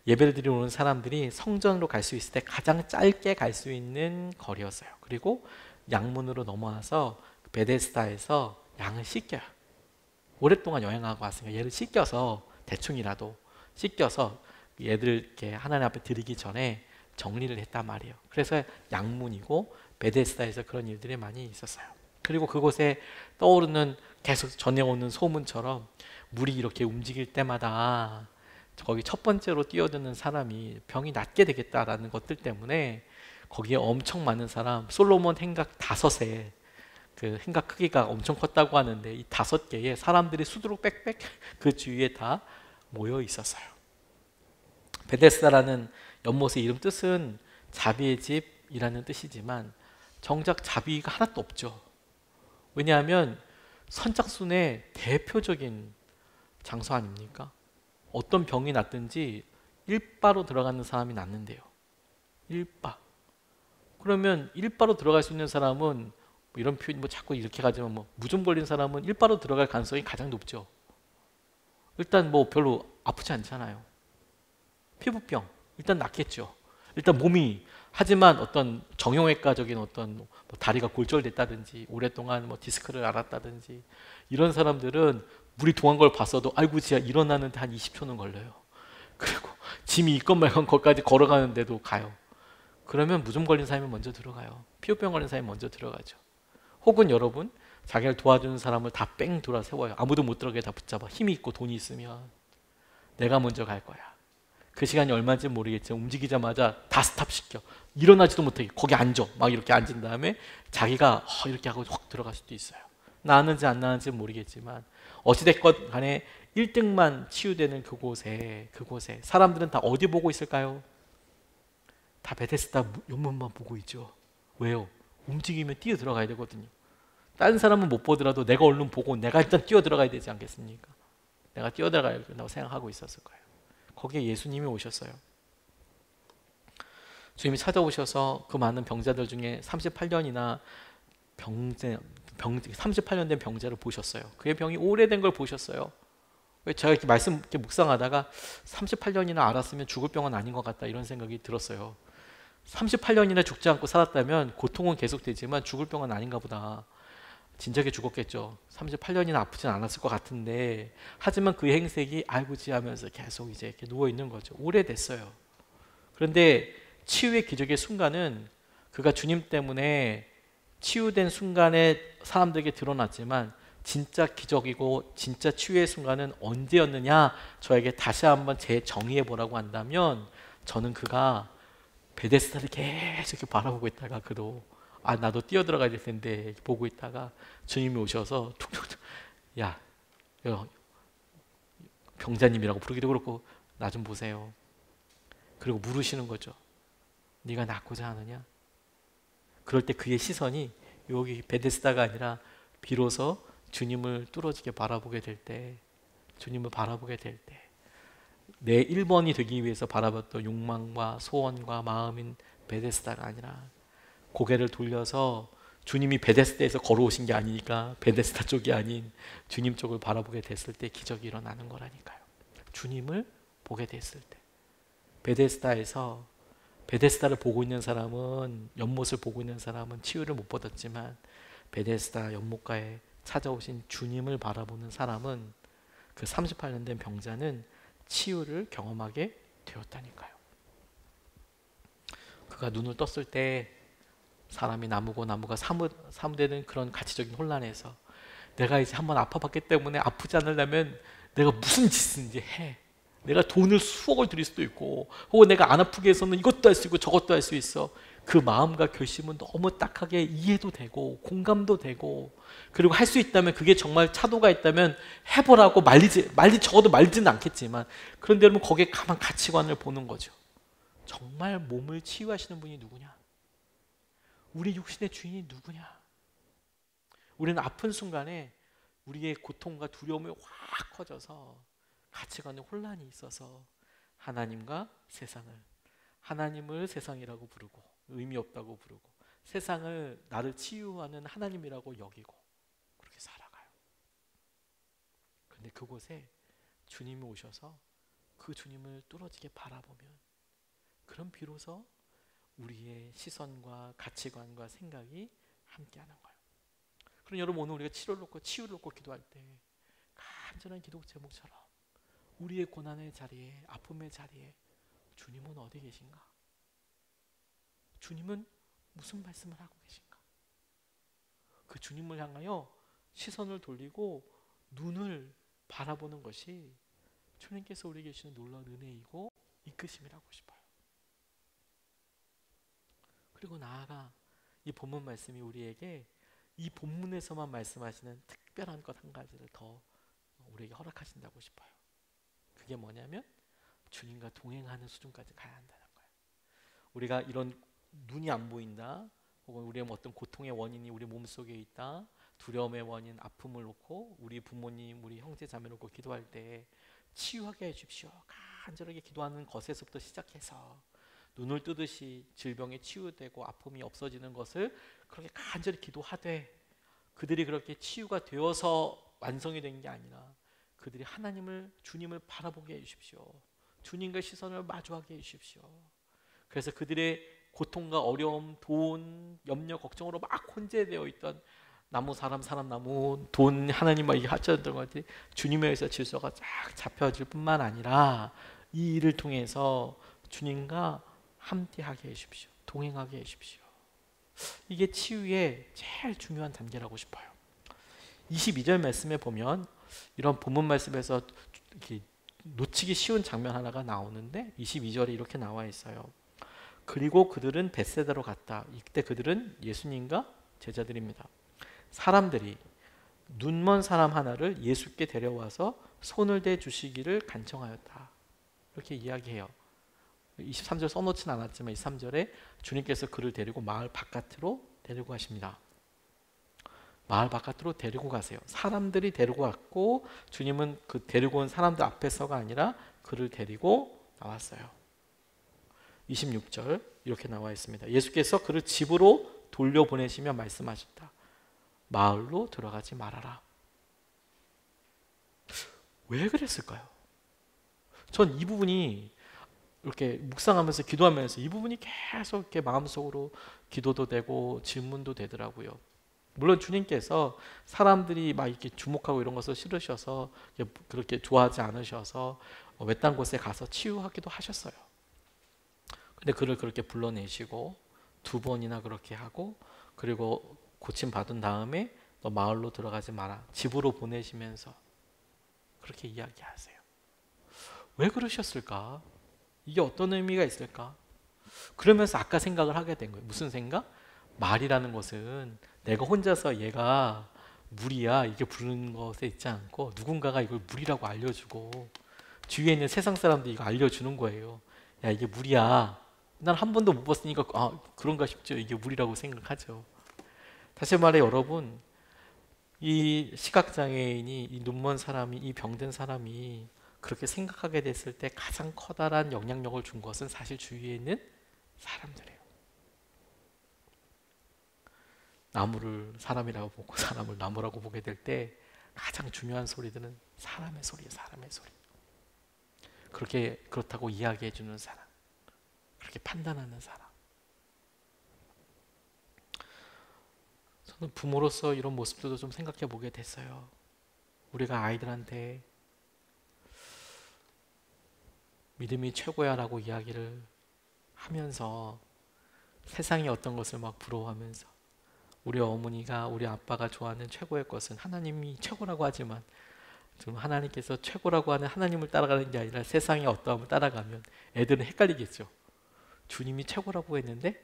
예배를 드리러 오는 사람들이 성전으로 갈 수 있을 때 가장 짧게 갈 수 있는 거리였어요. 그리고 양문으로 넘어와서 베데스다에서 양을 씻겨요. 오랫동안 여행하고 왔으니까 얘를 씻겨서 대충이라도 씻겨서 얘들 이렇게 하나님 앞에 드리기 전에 정리를 했단 말이에요. 그래서 양문이고 베데스다에서 그런 일들이 많이 있었어요. 그리고 그곳에 떠오르는 계속 전해오는 소문처럼 물이 이렇게 움직일 때마다 거기 첫 번째로 뛰어드는 사람이 병이 낫게 되겠다라는 것들 때문에 거기에 엄청 많은 사람, 솔로몬 행각 5에 그 행각 크기가 엄청 컸다고 하는데 이 5개의 사람들이 수두룩 빽빽 그 주위에 다 모여 있었어요. 베데스다라는 연못의 이름 뜻은 자비의 집이라는 뜻이지만 정작 자비가 하나도 없죠. 왜냐하면 선착순의 대표적인 장소 아닙니까? 어떤 병이 났든지 일바로 들어가는 사람이 낫는데요. 일바. 그러면 일바로 들어갈 수 있는 사람은 뭐 이런 표현 뭐 자꾸 이렇게 가지만 뭐 무좀 걸린 사람은 일바로 들어갈 가능성이 가장 높죠. 일단 뭐 별로 아프지 않잖아요. 피부병 일단 낫겠죠. 일단 몸이, 하지만 어떤 정형외과적인 어떤 뭐 다리가 골절됐다든지 오랫동안 뭐 디스크를 앓았다든지 이런 사람들은 물이 동한 걸 봤어도 아이고 진짜 일어나는데 한 20초는 걸려요. 그리고 짐이 있건 말건 거기까지 걸어가는데도 가요. 그러면 무좀 걸린 사람이 먼저 들어가요. 피부병 걸린 사람이 먼저 들어가죠. 혹은 여러분 자기를 도와주는 사람을 다 뺑 돌아 세워요. 아무도 못 들어가게 다 붙잡아. 힘이 있고 돈이 있으면 내가 먼저 갈 거야. 그 시간이 얼마인지 모르겠지만 움직이자마자 다 스탑시켜. 일어나지도 못하게 거기 앉아. 막 이렇게 앉은 다음에 자기가 이렇게 하고 확 들어갈 수도 있어요. 나았는지 안 나았는지 모르겠지만 어찌됐건 간에 1등만 치유되는 그곳에 사람들은 다 어디 보고 있을까요? 다 베데스다 연못만 보고 있죠. 왜요? 움직이면 뛰어 들어가야 되거든요. 다른 사람은 못 보더라도 내가 얼른 보고 내가 일단 뛰어 들어가야 되지 않겠습니까? 내가 뛰어 들어가야 된다고 생각하고 있었을 거예요. 거기에 예수님이 오셨어요. 주님이 찾아오셔서 그 많은 병자들 중에 38년이나 38년 된 병자를 보셨어요. 그의 병이 오래된 걸 보셨어요. 제가 이렇게 이렇게 묵상하다가 38년이나 알았으면 죽을 병은 아닌 것 같다 이런 생각이 들었어요. 38년이나 죽지 않고 살았다면 고통은 계속되지만 죽을 병은 아닌가 보다. 진작에 죽었겠죠. 38년이나 아프진 않았을 것 같은데, 하지만 그 행색이 아이고지 하면서 계속 이제 이렇게 누워 있는 거죠. 오래됐어요. 그런데 치유의 기적의 순간은 그가 주님 때문에 치유된 순간에 사람들에게 드러났지만, 진짜 기적이고 진짜 치유의 순간은 언제였느냐, 저에게 다시 한번 재정의해 보라고 한다면, 저는 그가 베데스다를 계속 이렇게 바라보고 있다가, 그도 나도 뛰어들어가야 될 텐데 보고 있다가 주님이 오셔서 툭툭툭, 야, 병자님이라고 부르기도 그렇고 나 좀 보세요. 그리고 물으시는 거죠. 네가 낫고자 하느냐? 그럴 때 그의 시선이 여기 베데스다가 아니라 비로소 주님을 뚫어지게 바라보게 될 때, 주님을 바라보게 될 때, 내 1번이 되기 위해서 바라봤던 욕망과 소원과 마음인 베데스다가 아니라 고개를 돌려서 주님이 베데스다에서 걸어오신 게 아니니까 베데스다 쪽이 아닌 주님 쪽을 바라보게 됐을 때 기적이 일어나는 거라니까요. 주님을 보게 됐을 때. 베데스다를 보고 있는 사람은, 연못을 보고 있는 사람은 치유를 못 받았지만, 베데스다 연못가에 찾아오신 주님을 바라보는 사람은, 그 38년 된 병자는 치유를 경험하게 되었다니까요. 그가 눈을 떴을 때 사람이 나무가 사무되는 그런 가치적인 혼란에서, 내가 이제 한번 아파봤기 때문에 아프지 않으려면 내가 무슨 짓인지 해. 내가 돈을 수억을 들일 수도 있고, 혹은 내가 안 아프게 해서는 이것도 할 수 있고 저것도 할 수 있어. 그 마음과 결심은 너무 딱하게 이해도 되고 공감도 되고, 그리고 할 수 있다면, 그게 정말 차도가 있다면 해보라고 적어도 말지는 않겠지만, 그런데 여러분 거기에 가만 가치관을 보는 거죠. 정말 몸을 치유하시는 분이 누구냐? 우리 육신의 주인이 누구냐? 우리는 아픈 순간에 우리의 고통과 두려움이 확 커져서 가치관에 혼란이 있어서 하나님을 세상이라고 부르고 의미 없다고 부르고, 세상을 나를 치유하는 하나님이라고 여기고 그렇게 살아가요. 그런데 그곳에 주님이 오셔서 그 주님을 뚫어지게 바라보면, 그럼 비로소 우리의 시선과 가치관과 생각이 함께하는 거예요. 그럼 여러분, 오늘 우리가 치유를 놓고 기도할 때 간절한 기도 제목처럼 우리의 고난의 자리에, 아픔의 자리에 주님은 어디 계신가? 주님은 무슨 말씀을 하고 계신가? 그 주님을 향하여 시선을 돌리고 눈을 바라보는 것이 주님께서 우리에게 주시는 놀라운 은혜이고 이끄심이라고 싶어요. 그리고 나아가 이 본문 말씀이 우리에게 이 본문에서만 말씀하시는 특별한 것 한 가지를 더 우리에게 허락하신다고 싶어요. 그게 뭐냐면, 주님과 동행하는 수준까지 가야 한다는 거예요. 우리가 이런 눈이 안 보인다, 혹은 우리의 어떤 고통의 원인이 우리 몸속에 있다, 두려움의 원인, 아픔을 놓고 우리 부모님, 우리 형제 자매 놓고 기도할 때 치유하게 해주십시오. 간절하게 기도하는 것에서부터 시작해서 눈을 뜨듯이 질병이 치유되고 아픔이 없어지는 것을 그렇게 간절히 기도하되, 그들이 그렇게 치유가 되어서 완성이 된 게 아니라 그들이 주님을 바라보게 해주십시오. 주님과 시선을 마주하게 해주십시오. 그래서 그들의 고통과 어려움, 돈, 염려, 걱정으로 막 혼재되어 있던 사람, 돈, 하나님과 이 하찮았던 것들이 주님에 의해서 질서가 쫙 잡혀질 뿐만 아니라 이 일을 통해서 주님과 함께하게 해주십시오. 동행하게 해주십시오. 이게 치유의 제일 중요한 단계라고 싶어요. 22절 말씀에 보면 이런 본문 말씀에서 이렇게 놓치기 쉬운 장면 하나가 나오는데, 22절에 이렇게 나와 있어요. 그리고 그들은 벳세다로 갔다. 이때 그들은 예수님과 제자들입니다. 사람들이 눈먼 사람 하나를 예수께 데려와서 손을 대 주시기를 간청하였다. 이렇게 이야기해요. 23절 써놓지는 않았지만 23절에 주님께서 그를 데리고 마을 바깥으로 데리고 가십니다. 마을 바깥으로 데리고 가세요. 사람들이 데리고 갔고, 주님은 그 데리고 온 사람들 앞에서가 아니라 그를 데리고 나왔어요. 26절 이렇게 나와 있습니다. 예수께서 그를 집으로 돌려보내시며 말씀하셨다. 마을로 들어가지 말아라. 왜 그랬을까요? 전 이 부분이 이렇게 묵상하면서 기도하면서 이 부분이 계속 이렇게 마음속으로 기도도 되고 질문도 되더라고요. 물론 주님께서 사람들이 막 이렇게 주목하고 이런 것을 싫으셔서 그렇게 좋아하지 않으셔서 외딴 곳에 가서 치유하기도 하셨어요. 근데 그를 그렇게 불러내시고 2번이나 그렇게 하고, 그리고 고침 받은 다음에 너 마을로 들어가지 마라, 집으로 보내시면서 그렇게 이야기하세요. 왜 그러셨을까? 이게 어떤 의미가 있을까? 그러면서 아까 생각을 하게 된 거예요. 무슨 생각? 말이라는 것은 내가 혼자서 얘가 물이야 이게 부르는 것에 있지 않고, 누군가가 이걸 물이라고 알려주고 주위에 있는 세상 사람들이 이거 알려주는 거예요. 야, 이게 물이야. 난 한 번도 못 봤으니까 그런가 싶죠. 이게 물이라고 생각하죠. 다시 말해 여러분, 이 시각장애인이, 이 눈먼 사람이, 이 병든 사람이 그렇게 생각하게 됐을 때 가장 커다란 영향력을 준 것은 사실 주위에 있는 사람들이에요. 나무를 사람이라고 보고 사람을 나무라고 보게 될 때 가장 중요한 소리들은 사람의 소리예요. 사람의 소리. 그렇다고 이야기해 주는 사람, 그렇게 판단하는 사람. 저는 부모로서 이런 모습들도 좀 생각해 보게 됐어요. 우리가 아이들한테 믿음이 최고야 라고 이야기를 하면서 세상의 어떤 것을 막 부러워하면서, 우리 어머니가 우리 아빠가 좋아하는 최고의 것은 하나님이 최고라고 하지만 좀 하나님께서 최고라고 하는 하나님을 따라가는 게 아니라 세상의 어떠함을 따라가면 애들은 헷갈리겠죠. 주님이 최고라고 했는데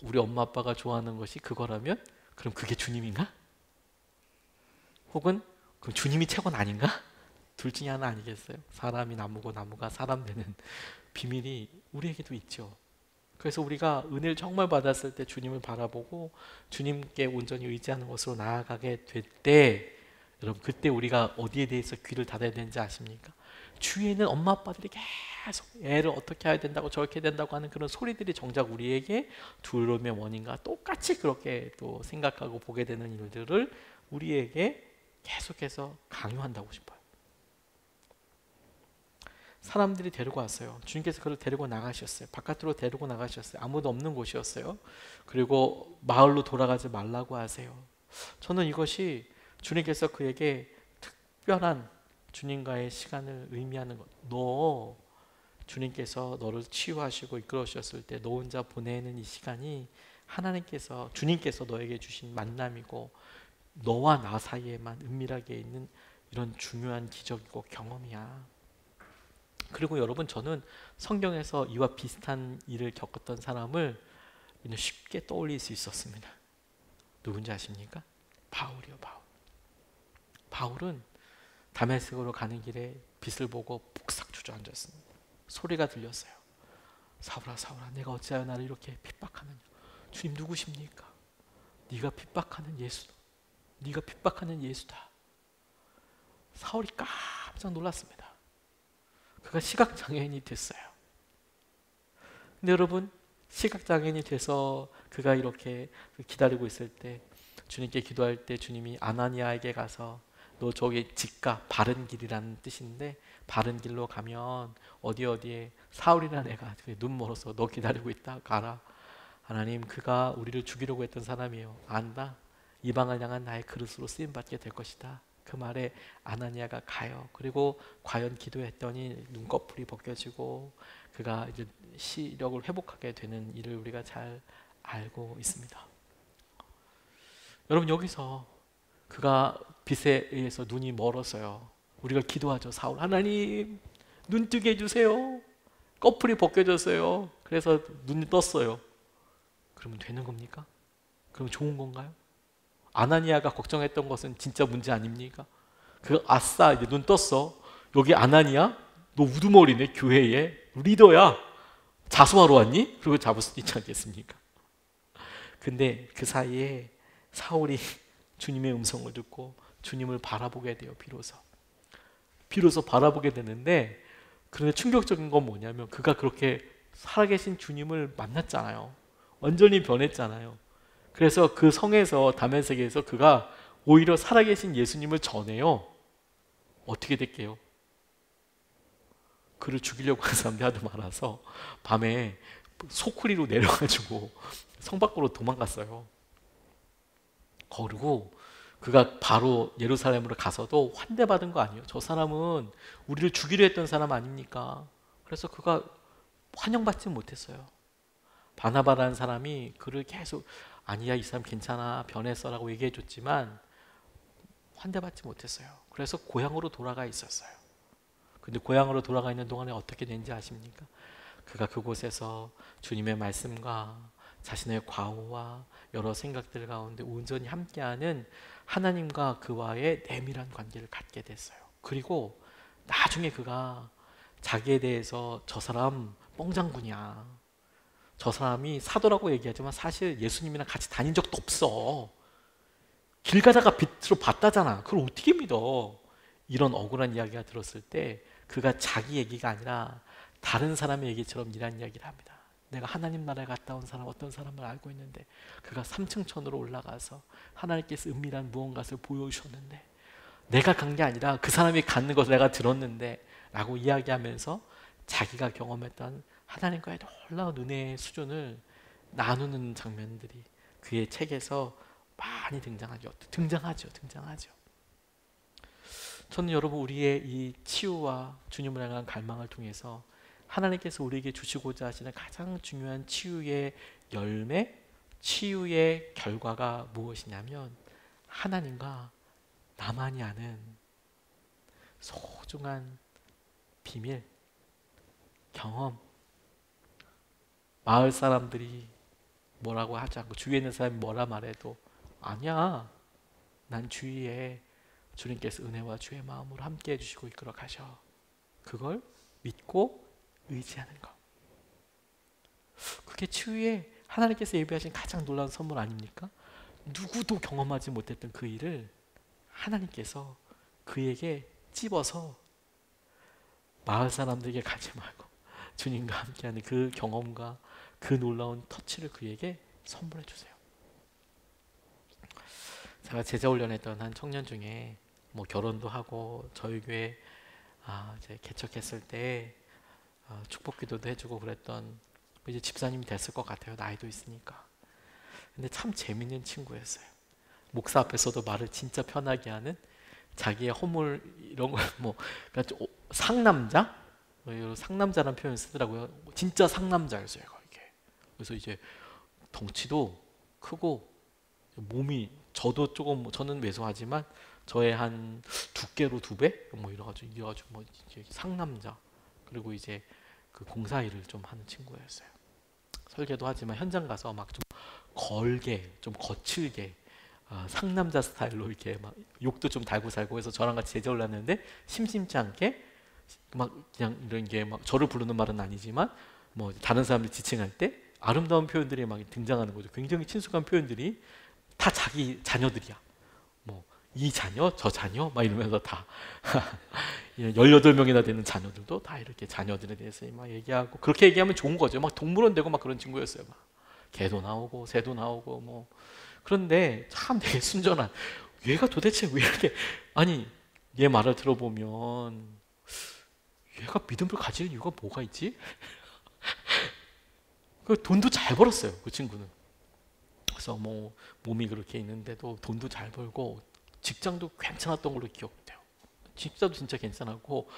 우리 엄마 아빠가 좋아하는 것이 그거라면 그럼 그게 주님인가? 혹은 그럼 주님이 최고는 아닌가? 둘 중에 하나 아니겠어요? 사람이 나무고 나무가 사람 되는 비밀이 우리에게도 있죠. 그래서 우리가 은혜를 정말 받았을 때 주님을 바라보고 주님께 온전히 의지하는 것으로 나아가게 될 때, 여러분 그때 우리가 어디에 대해서 귀를 닫아야 되는지 아십니까? 주위에 있는 엄마 아빠들이 계속 애를 어떻게 해야 된다고 저렇게 된다고 하는 그런 소리들이 정작 우리에게 두려움의 원인과 똑같이 그렇게 또 생각하고 보게 되는 일들을 우리에게 계속해서 강요한다고 싶어요. 사람들이 데리고 왔어요. 주님께서 그를 데리고 나가셨어요. 바깥으로 데리고 나가셨어요. 아무도 없는 곳이었어요. 그리고 마을로 돌아가지 말라고 하세요. 저는 이것이 주님께서 그에게 특별한 주님과의 시간을 의미하는 것. 너 주님께서 너를 치유하시고 이끌어주셨을 때 너 혼자 보내는 이 시간이 하나님께서, 주님께서 너에게 주신 만남이고 너와 나 사이에만 은밀하게 있는 이런 중요한 기적이고 경험이야. 그리고 여러분, 저는 성경에서 이와 비슷한 일을 겪었던 사람을 그냥 쉽게 떠올릴 수 있었습니다. 누군지 아십니까? 바울이요. 바울은 다메섹으로 가는 길에 빛을 보고 폭삭 주저앉았습니다. 소리가 들렸어요. 사울아 사울아, 내가 어찌하여 나를 이렇게 핍박하느냐. 주님 누구십니까? 네가 핍박하는 예수다. 네가 핍박하는 예수다. 사울이 깜짝 놀랐습니다. 그가 시각장애인이 됐어요. 근데 여러분, 시각장애인이 돼서 그가 이렇게 기다리고 있을 때, 주님께 기도할 때 주님이 아나니아에게 가서 너 저기 직가, 바른 길이라는 뜻인데 바른 길로 가면 어디에 사울이라는 애가 눈 멀어서 너 기다리고 있다, 가라. 하나님, 그가 우리를 죽이려고 했던 사람이에요. 안다. 이방을 향한 나의 그릇으로 쓰임받게 될 것이다. 그 말에 아나니아가 가요. 그리고 과연 기도했더니 눈꺼풀이 벗겨지고 그가 이제 시력을 회복하게 되는 일을 우리가 잘 알고 있습니다. 여러분, 여기서 그가 빛에 의해서 눈이 멀었어요. 우리가 기도하죠. 사울, 하나님 눈 뜨게 해주세요. 꺼풀이 벗겨졌어요. 그래서 눈이 떴어요. 그러면 되는 겁니까? 그럼 좋은 건가요? 아나니아가 걱정했던 것은 진짜 문제 아닙니까? 그 아싸 이제 눈 떴어. 여기 아나니아? 너 우두머리네. 교회에 리더야. 자수하러 왔니? 그리고 잡을 수도 있지 않겠습니까? 근데 그 사이에 사울이 주님의 음성을 듣고 주님을 바라보게 돼요. 비로소 바라보게 되는데, 그런데 충격적인 건 뭐냐면 그가 그렇게 살아계신 주님을 만났잖아요. 완전히 변했잖아요. 그래서 그 성에서, 다메섹에서 그가 오히려 살아계신 예수님을 전해요. 어떻게 될게요? 그를 죽이려고 하는 사람들이 하도 많아서 밤에 소쿠리로 내려가지고 성 밖으로 도망갔어요. 그리고 그가 바로 예루살렘으로 가서도 환대받은 거 아니에요. 저 사람은 우리를 죽이려 했던 사람 아닙니까? 그래서 그가 환영받지 못했어요. 바나바라는 사람이 그를 계속 아니야 이 사람 괜찮아 변했어라고 얘기해 줬지만 환대받지 못했어요. 그래서 고향으로 돌아가 있었어요. 근데 고향으로 돌아가 있는 동안에 어떻게 된지 아십니까? 그가 그곳에서 주님의 말씀과 자신의 과오와 여러 생각들 가운데 온전히 함께하는 하나님과 그와의 내밀한 관계를 갖게 됐어요. 그리고 나중에 그가 자기에 대해서 저 사람 뻥장군이야, 저 사람이 사도라고 얘기하지만 사실 예수님이랑 같이 다닌 적도 없어, 길 가다가 빛으로 봤다잖아, 그걸 어떻게 믿어, 이런 억울한 이야기가 들었을 때 그가 자기 얘기가 아니라 다른 사람의 얘기처럼 이런 이야기를 합니다. 내가 하나님 나라에 갔다 온 사람, 어떤 사람을 알고 있는데 그가 3층 천으로 올라가서 하나님께서 은밀한 무언가를 보여주셨는데 내가 간 게 아니라 그 사람이 갖는 것을 내가 들었는데 라고 이야기하면서 자기가 경험했던 하나님과의 놀라운 은혜의 수준을 나누는 장면들이 그의 책에서 많이 등장하죠. 저는 여러분 우리의 이 치유와 주님을 향한 갈망을 통해서 하나님께서 우리에게 주시고자 하시는 가장 중요한 치유의 열매, 치유의 결과가 무엇이냐면 하나님과 나만이 아는 소중한 비밀, 경험. 마을 사람들이 뭐라고 하지 않고 주위에 있는 사람이 뭐라 말해도 아니야, 난 주위에 주님께서 은혜와 주의 마음으로 함께 해주시고 이끌어 가셔. 그걸 믿고 의지하는 것. 그게 치유에 하나님께서 예비하신 가장 놀라운 선물 아닙니까? 누구도 경험하지 못했던 그 일을 하나님께서 그에게 찝어서 마을 사람들에게 가지 말고 주님과 함께하는 그 경험과 그 놀라운 터치를 그에게 선물해 주세요. 제가 제자 훈련했던 한 청년 중에 뭐 결혼도 하고 저희 교회 이제 개척했을 때 축복기도도 해주고 그랬던 이제 집사님이 됐을 것 같아요. 나이도 있으니까. 근데 참 재밌는 친구였어요. 목사 앞에서도 말을 진짜 편하게 하는, 자기의 허물 이런 걸뭐 그러니까 상남자, 상남자라는 표현을 쓰더라고요. 진짜 상남자였어요. 이게. 그래서 이제 덩치도 크고 몸이, 저도 조금 저는 왜소하지만 저의 한 두께로 2배 뭐 이래가지고 뭐 이제 상남자. 그리고 이제 그 공사일을 좀 하는 친구였어요. 설계도 하지만 현장 가서 막 좀 걸게, 좀 거칠게 상남자 스타일로 이렇게 막 욕도 좀 달고 살고 해서 저랑 같이 제자 올랐는데 심심치 않게 막 그냥 이런 게 막 저를 부르는 말은 아니지만 뭐 다른 사람들 지칭할 때 아름다운 표현들이 막 등장하는 거죠. 굉장히 친숙한 표현들이 다 자기 자녀들이야. 뭐 이 자녀, 저 자녀 막 이러면서 다 18명이나 되는 자녀들도 다 이렇게 자녀들에 대해서 막 얘기하고, 그렇게 얘기하면 좋은 거죠. 막 동물원 되고 막 그런 친구였어요. 막 개도 나오고 새도 나오고 뭐. 그런데 참 되게 순전한, 얘가 도대체 왜 이렇게, 아니 얘 말을 들어보면 얘가 믿음을 가질 이유가 뭐가 있지? 그 돈도 잘 벌었어요, 그 친구는. 그래서 뭐 몸이 그렇게 있는데도 돈도 잘 벌고 직장도 괜찮았던 걸로 기억돼요. 직장도 진짜 괜찮았고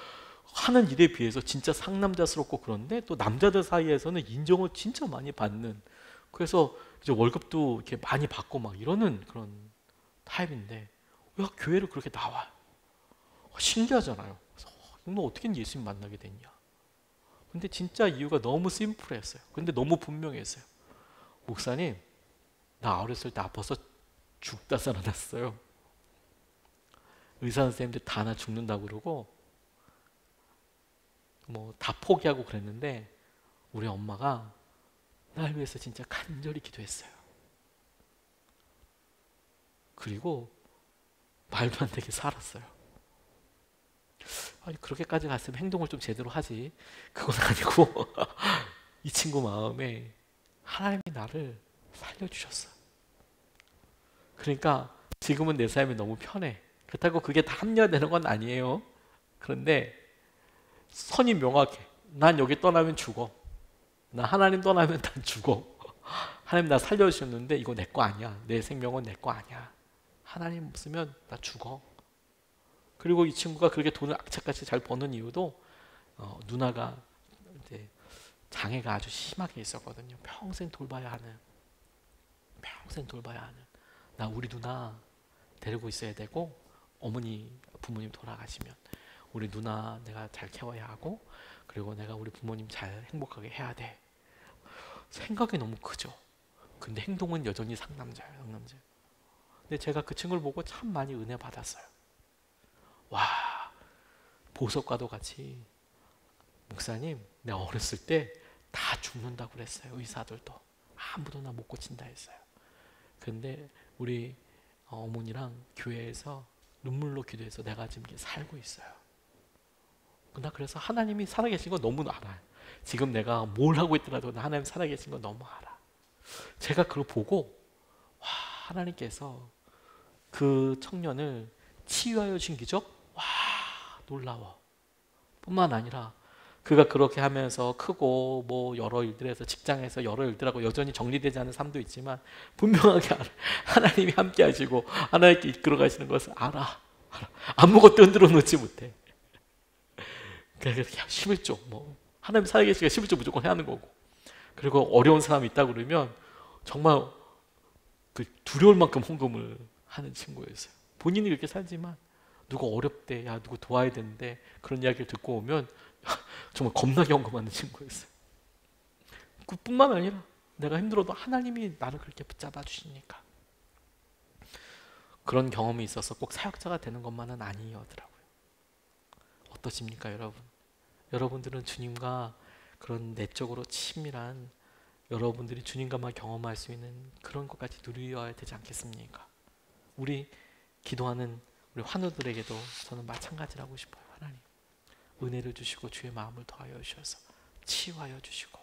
하는 일에 비해서 진짜 상남자스럽고, 그런데 또 남자들 사이에서는 인정을 진짜 많이 받는, 그래서 이제 월급도 이렇게 많이 받고 막 이러는 그런 타입인데 왜 교회를 그렇게 나와요? 신기하잖아요. 그래서 너 어떻게 예수님 만나게 됐냐? 근데 진짜 이유가 너무 심플했어요. 근데 너무 분명했어요. 목사님, 나 어렸을 때 아파서 죽다 살아났어요. 의사 선생님들 다 나 죽는다고 그러고 뭐 다 포기하고 그랬는데 우리 엄마가 날 위해서 진짜 간절히 기도했어요. 그리고 말도 안 되게 살았어요. 아니 그렇게까지 갔으면 행동을 좀 제대로 하지, 그건 아니고 이 친구 마음에 하나님이 나를 살려주셨어. 그러니까 지금은 내 삶이 너무 편해. 그렇다고 그게 다 합리화되는 건 아니에요. 그런데 선이 명확해. 난 여기 떠나면 죽어. 나 하나님 떠나면 난 죽어. 하나님 나 살려주셨는데 이거 내 거 아니야. 내 생명은 내 거 아니야. 하나님 없으면 나 죽어. 그리고 이 친구가 그렇게 돈을 악착같이 잘 버는 이유도 누나가 이제 장애가 아주 심하게 있었거든요. 평생 돌봐야 하는. 나 우리 누나 데리고 있어야 되고, 부모님 돌아가시면 우리 누나 내가 잘 케어해야 하고, 그리고 내가 우리 부모님 잘 행복하게 해야 돼. 생각이 너무 크죠. 근데 행동은 여전히 상남자예요. 근데 제가 그 친구를 보고 참 많이 은혜 받았어요. 와, 보석과도 같이, 목사님, 내가 어렸을 때 다 죽는다고 그랬어요. 의사들도 아무도 나 못 고친다 했어요. 근데 우리 어머니랑 교회에서 눈물로 기도해서 내가 지금 살고 있어요. 나 그래서 하나님이 살아계신 거 너무 알아요. 지금 내가 뭘 하고 있더라도 하나님 살아계신 거 너무 알아. 제가 그걸 보고, 와, 하나님께서 그 청년을 치유하여 주신 기적? 와, 놀라워. 뿐만 아니라 그가 그렇게 하면서 크고 뭐 여러 일들에서, 직장에서 여러 일들하고 여전히 정리되지 않은 삶도 있지만 분명하게 알아. 하나님이 함께 하시고 하나님께 이끌어 가시는 것을 알아. 아무것도 흔들어 놓지 못해. 그래서 11조, 하나님 살아계시니까 11조 무조건 해야 하는 거고. 그리고 어려운 사람이 있다 그러면 정말 그 두려울 만큼 헌금을 하는 친구였어요. 본인이 그렇게 살지만 누가 어렵대, 야 누구 도와야 되는데 그런 이야기를 듣고 오면 정말 겁나게 헌금하는 친구였어요. 그뿐만 아니라 내가 힘들어도 하나님이 나를 그렇게 붙잡아 주시니까. 그런 경험이 있어서 꼭 사역자가 되는 것만은 아니더라고요. 어떠십니까, 여러분? 여러분들은 주님과 그런 내적으로 친밀한, 여러분들이 주님과만 경험할 수 있는 그런 것까지 누려야 되지 않겠습니까? 우리 기도하는 우리 환우들에게도 저는 마찬가지라고 싶어요. 하나님 은혜를 주시고 주의 마음을 더하여 주셔서 치유하여 주시고,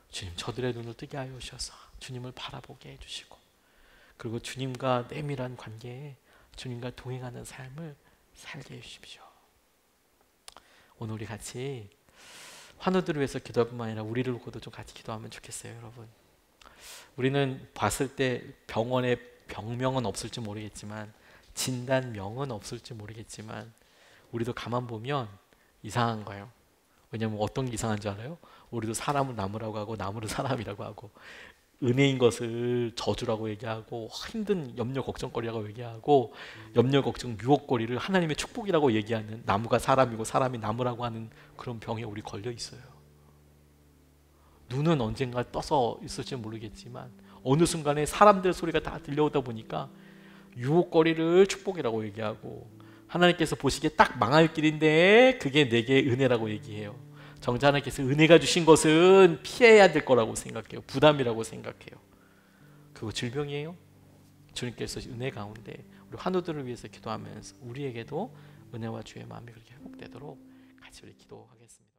주님 저들의 눈을 뜨게 하여 주셔서 주님을 바라보게 해주시고, 그리고 주님과 내밀한 관계에 주님과 동행하는 삶을 살게 해주십시오. 오늘 우리 같이 환우들을 위해서 기도할 뿐만 아니라 우리를 놓고도 좀 같이 기도하면 좋겠어요. 여러분, 우리는 봤을 때 병원에 병명은 없을지 모르겠지만, 진단명은 없을지 모르겠지만, 우리도 가만 보면 이상한 거예요. 왜냐면 어떤 게 이상한 줄 알아요? 우리도 사람을 나무라고 하고 나무를 사람이라고 하고, 은혜인 것을 저주라고 얘기하고, 힘든 염려 걱정거리라고 얘기하고, 염려 걱정 유혹거리를 하나님의 축복이라고 얘기하는, 나무가 사람이고 사람이 나무라고 하는 그런 병에 우리 걸려 있어요. 눈은 언젠가 떠서 있을지 모르겠지만 어느 순간에 사람들 소리가 다 들려오다 보니까 유혹거리를 축복이라고 얘기하고, 하나님께서 보시기에 딱 망할 길인데 그게 내게 은혜라고 얘기해요. 정작 하나님께서 은혜가 주신 것은 피해야 될 거라고 생각해요. 부담이라고 생각해요. 그거 질병이에요. 주님께서 은혜 가운데 우리 환우들을 위해서 기도하면서 우리에게도 은혜와 주의 마음이 그렇게 회복되도록 같이 우리 기도하겠습니다.